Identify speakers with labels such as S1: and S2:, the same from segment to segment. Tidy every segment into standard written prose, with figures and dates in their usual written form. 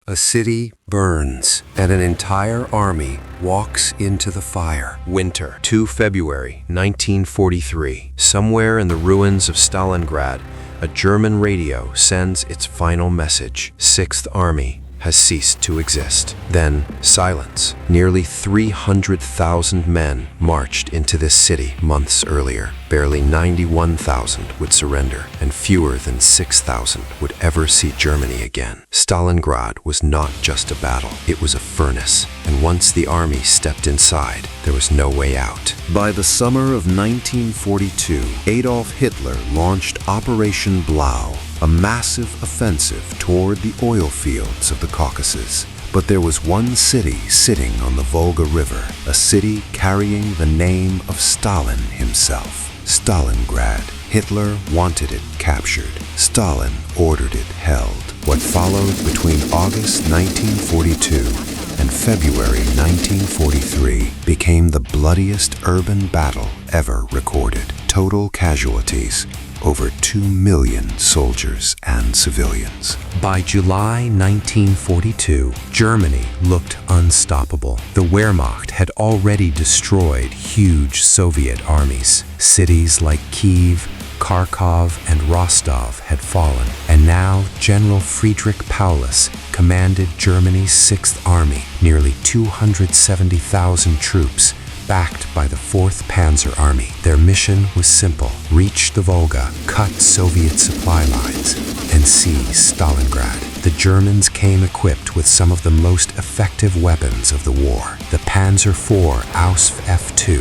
S1: A city burns, and an entire army walks into the fire. Winter, 2 February 1943. Somewhere in the ruins of Stalingrad, a German radio sends its final message. 6th Army has ceased to exist. Then, silence. Nearly 300,000 men marched into this city months earlier. Barely 91,000 would surrender, and fewer than 6,000 would ever see Germany again. Stalingrad was not just a battle, it was a furnace, and once the army stepped inside, there was no way out. By the summer of 1942, Adolf Hitler launched Operation Blau, a massive offensive toward the oil fields of the Caucasus. But there was one city sitting on the Volga River, a city carrying the name of Stalin himself. Stalingrad. Hitler wanted it captured. Stalin ordered it held. What followed between August 1942 and February 1943 became the bloodiest urban battle ever recorded. Total casualties: over 2 million soldiers and civilians. By July 1942, Germany looked unstoppable. The Wehrmacht had already destroyed huge Soviet armies. Cities like Kiev, Kharkov, and Rostov had fallen, and now General Friedrich Paulus commanded Germany's 6th Army, nearly 270,000 troops, backed by the 4th Panzer Army. Their mission was simple: reach the Volga, cut Soviet supply lines, and seize Stalingrad. The Germans came equipped with some of the most effective weapons of the war. The Panzer IV Ausf F2,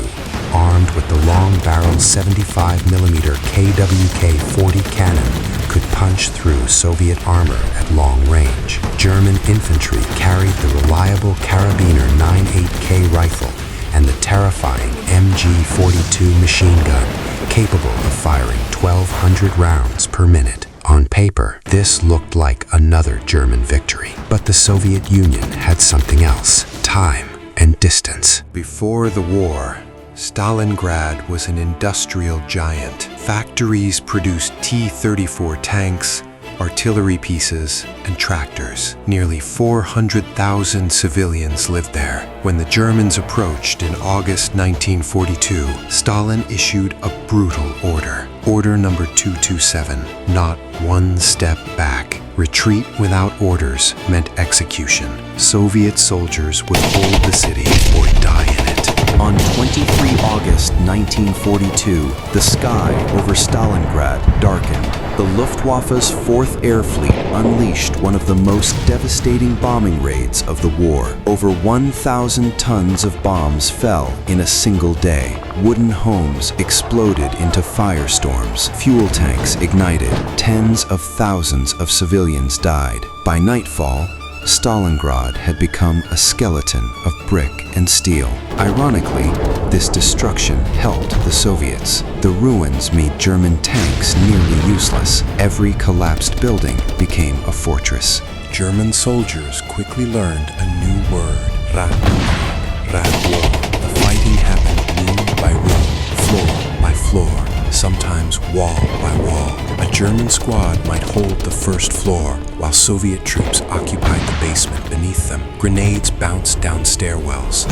S1: armed with the long-barreled 75mm KWK-40 cannon, could punch through Soviet armor at long range. German infantry carried the reliable Karabiner 98K rifle and the terrifying MG-42 machine gun, capable of firing 1,200 rounds per minute. On paper, this looked like another German victory. But the Soviet Union had something else: time and distance. Before the war, Stalingrad was an industrial giant. Factories produced T-34 tanks, artillery pieces, and tractors. Nearly 400,000 civilians lived there. When the Germans approached in August 1942, Stalin issued a brutal order. Order number 227, not one step back. Retreat without orders meant execution. Soviet soldiers would hold the city or die in it. On 23 August 1942, the sky over Stalingrad darkened. The Luftwaffe's 4th Air Fleet unleashed one of the most devastating bombing raids of the war. Over 1,000 tons of bombs fell in a single day. Wooden homes exploded into firestorms. Fuel tanks ignited. Tens of thousands of civilians died. By nightfall, Stalingrad had become a skeleton of brick and steel. Ironically, this destruction helped the Soviets. The ruins made German tanks nearly useless. Every collapsed building became a fortress. German soldiers quickly learned a new word: Rattenkrieg, rat war. The fighting happened room by room, floor by floor, sometimes wall by wall. A German squad might hold the first floor, while Soviet troops occupied the basement beneath them. Grenades bounced down stairwells.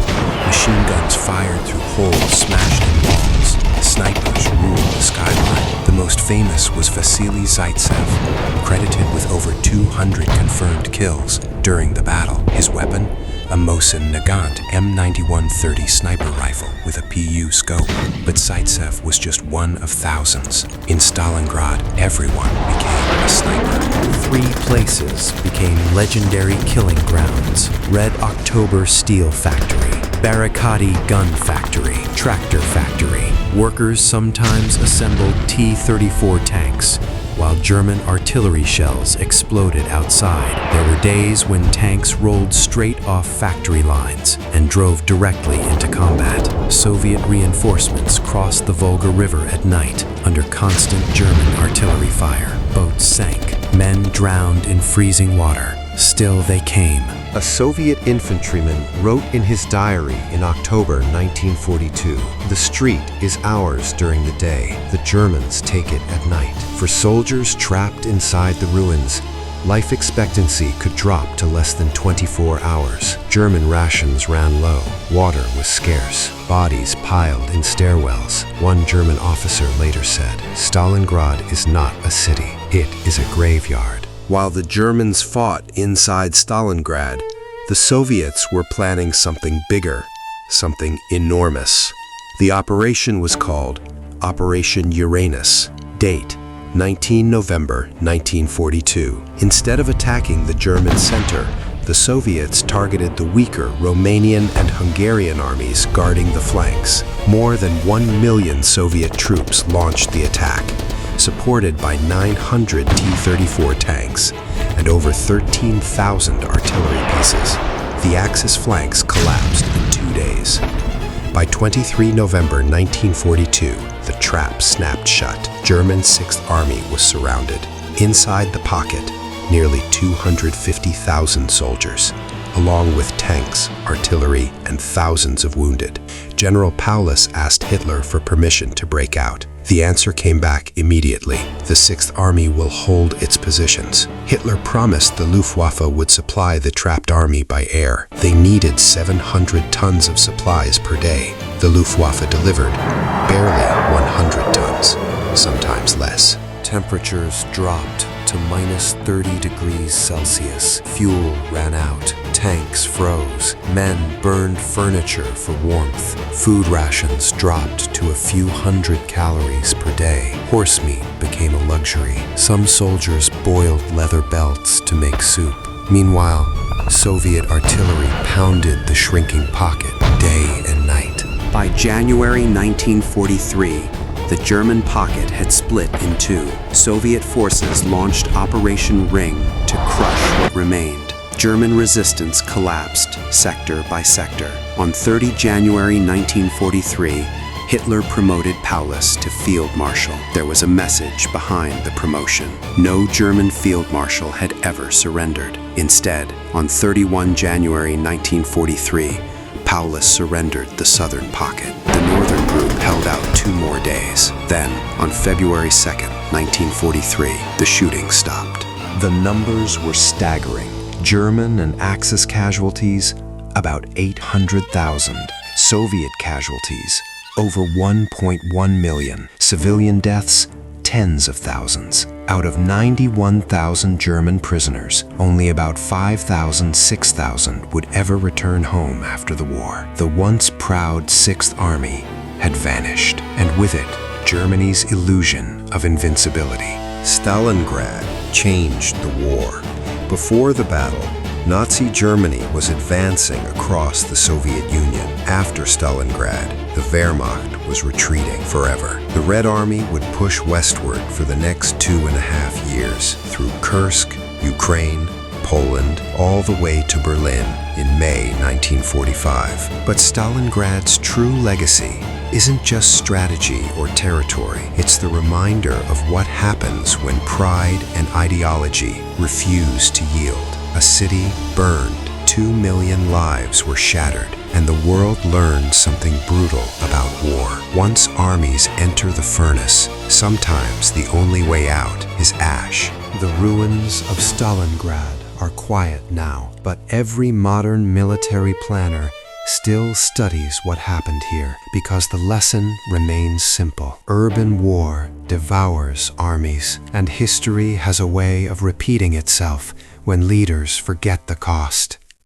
S1: Machine guns fired through holes smashed in walls. Snipers ruled the skyline. The most famous was Vasily Zaitsev, credited with over 200 confirmed kills during the battle. His weapon? A Mosin Nagant M9130 sniper rifle with a PU scope. But Zaitsev was just one of thousands. In Stalingrad, everyone became a sniper. 3 places became legendary killing grounds: Red October Steel Factory, Barricadi Gun Factory, Tractor Factory. Workers sometimes assembled T-34 tanks, while German artillery shells exploded outside. There were days when tanks rolled straight off factory lines and drove directly into combat. Soviet reinforcements crossed the Volga River at night under constant German artillery fire. Boats sank. Men drowned in freezing water. Still they came. A Soviet infantryman wrote in his diary in October 1942, "The street is ours during the day. The Germans take it at night." For soldiers trapped inside the ruins, life expectancy could drop to less than 24 hours. German rations ran low. Water was scarce. Bodies piled in stairwells. One German officer later said, "Stalingrad is not a city. It is a graveyard." While the Germans fought inside Stalingrad, the Soviets were planning something bigger, something enormous. The operation was called Operation Uranus. Date: 19 November 1942. Instead of attacking the German center, the Soviets targeted the weaker Romanian and Hungarian armies guarding the flanks. More than 1 million Soviet troops launched the attack, supported by 900 T-34 tanks and over 13,000 artillery pieces. The Axis flanks collapsed in 2 days. By 23 November 1942, the trap snapped shut. German 6th Army was surrounded. Inside the pocket, nearly 250,000 soldiers, along with tanks, artillery, and thousands of wounded. General Paulus asked Hitler for permission to break out. The answer came back immediately. The 6th Army will hold its positions. Hitler promised the Luftwaffe would supply the trapped army by air. They needed 700 tons of supplies per day. The Luftwaffe delivered barely 100 tons, sometimes less. Temperatures dropped to minus 30 degrees Celsius. Fuel ran out. Tanks froze. Men burned furniture for warmth. Food rations dropped to a few hundred calories per day. Horse meat became a luxury. Some soldiers boiled leather belts to make soup. Meanwhile, Soviet artillery pounded the shrinking pocket day and night. By January 1943, the German pocket had split in two. Soviet forces launched Operation Ring to crush what remained. German resistance collapsed sector by sector. On 30 January 1943, Hitler promoted Paulus to Field Marshal. There was a message behind the promotion. No German Field Marshal had ever surrendered. Instead, on 31 January 1943, Paulus surrendered the southern pocket. The northern group held out 2 more days. Then, on February 2nd, 1943, the shooting stopped. The numbers were staggering. German and Axis casualties, about 800,000. Soviet casualties, over 1.1 million. Civilian deaths, tens of thousands. Out of 91,000 German prisoners, only about 5,000, 6,000 would ever return home after the war. The once proud 6th Army had vanished, and with it, Germany's illusion of invincibility. Stalingrad changed the war. Before the battle, Nazi Germany was advancing across the Soviet Union. After Stalingrad, the Wehrmacht was retreating forever. The Red Army would push westward for the next 2.5 years, through Kursk, Ukraine, Poland, all the way to Berlin in May 1945. But Stalingrad's true legacy isn't just strategy or territory. It's the reminder of what happens when pride and ideology refuse to yield. A city burned, 2 million lives were shattered, and the world learned something brutal about war. Once armies enter the furnace, sometimes the only way out is ash. The ruins of Stalingrad are quiet now, but every modern military planner still studies what happened here because the lesson remains simple. Urban war devours armies, and history has a way of repeating itself when leaders forget the cost.